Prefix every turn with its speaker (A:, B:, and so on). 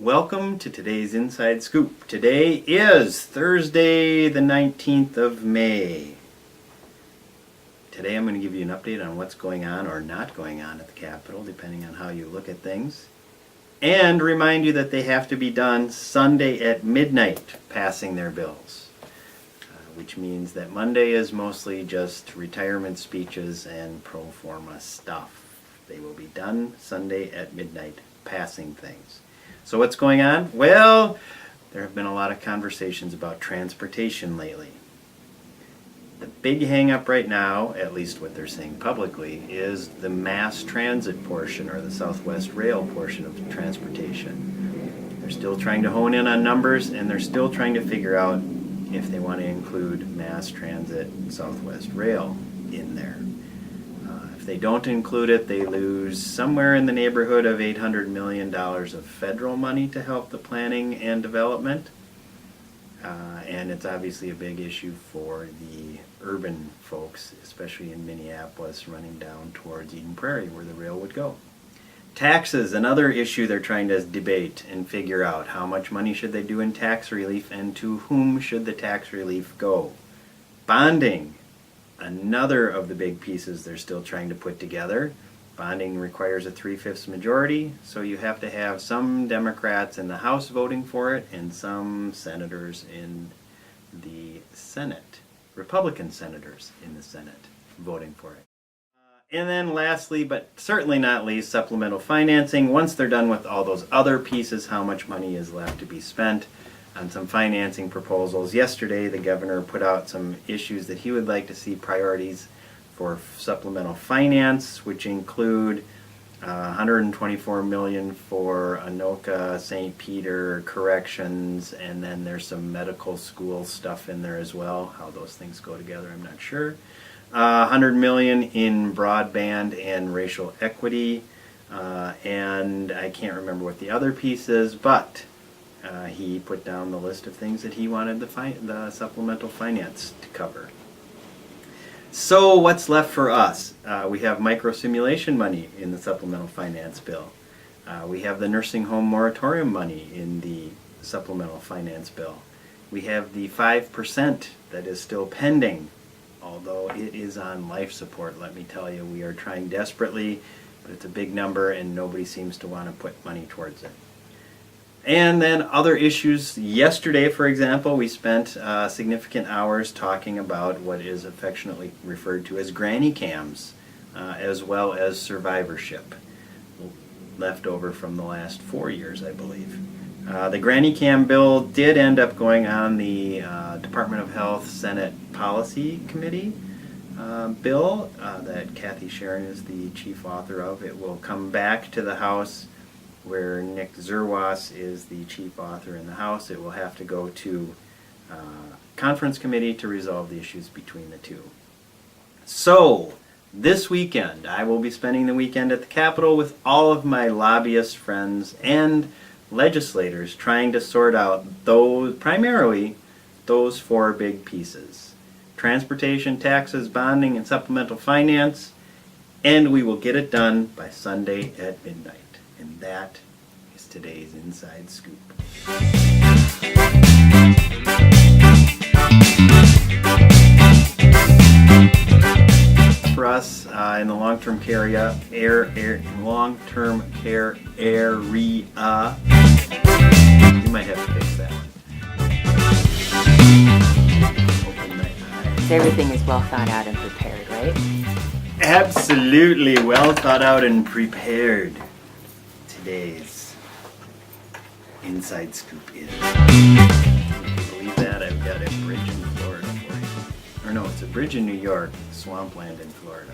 A: Welcome to today's Inside Scoop. Today is Thursday the 19th of May. Today I'm going to give you an update on what's going on or not going on at the Capitol, depending on how you look at things. And remind you that they have to be done Sunday at midnight, passing their bills. Which means that Monday is mostly just retirement speeches and pro forma stuff. They will be done Sunday at midnight, passing things. So what's going on? Well, there have been a lot of conversations about transportation lately. The big hang-up right now, at least what they're saying publicly, is the mass transit portion or the Southwest Rail portion of the transportation. They're still trying to hone in on numbers, and they're still trying to figure out if they want to include mass transit Southwest Rail in there. If they don't include it, they lose somewhere in the neighborhood of $800 million of federal money to help the planning and development. And it's obviously a big issue for the urban folks, especially in Minneapolis, running down towards Eden Prairie where the rail would go. Taxes, another issue they're trying to debate and figure out. How much money should they do in tax relief, and to whom should the tax relief go? Bonding, another of the big pieces they're still trying to put together. Bonding requires a 3/5 majority, so you have to have some Democrats in the House voting for it and some senators in the Senate, Republican senators in the Senate voting for it. And then lastly, but certainly not least, supplemental financing. Once they're done with all those other pieces, how much money is left to be spent on some financing proposals. Yesterday, the governor put out some issues that he would like to see priorities for supplemental finance, which include $124 million for Anoka, St. Peter, corrections, and then there's some medical school stuff in there as well. How those things go together, I'm not sure. $100 million in broadband and racial equity, and I can't remember what the other piece is, but he put down the list of things that he wanted the supplemental finance to cover. So what's left for us? We have micro-simulation money in the supplemental finance bill. We have the nursing home moratorium money in the supplemental finance bill. We have the 5% that is still pending, although it is on life support. Let me tell you, we are trying desperately, but it's a big number and nobody seems to want to put money towards it. And then other issues. Yesterday, for example, we spent significant hours talking about what is affectionately referred to as granny cams, as well as survivorship, left over from the last 4 years, I believe. The granny cam bill did end up going on the Department of Health Senate Policy Committee bill that Kathy Sharon is the chief author of. It will come back to the House, where Nick Zerwas is the chief author in the House. It will have to go to conference committee to resolve the issues between the two. So, this weekend, I will be spending the weekend at the Capitol with all of my lobbyist friends and legislators trying to sort out primarily those four big pieces: transportation, taxes, bonding, and supplemental finance. And we will get it done by Sunday at midnight. And that is today's Inside Scoop. For us in the long-term care area, you might have to fix that one. Open my eyes.
B: Everything is well thought out and prepared, right?
A: Absolutely well thought out and prepared. Today's Inside Scoop is. Can you believe that? I've got a bridge in Florida for you. Or no, it's a bridge in New York, swampland in Florida.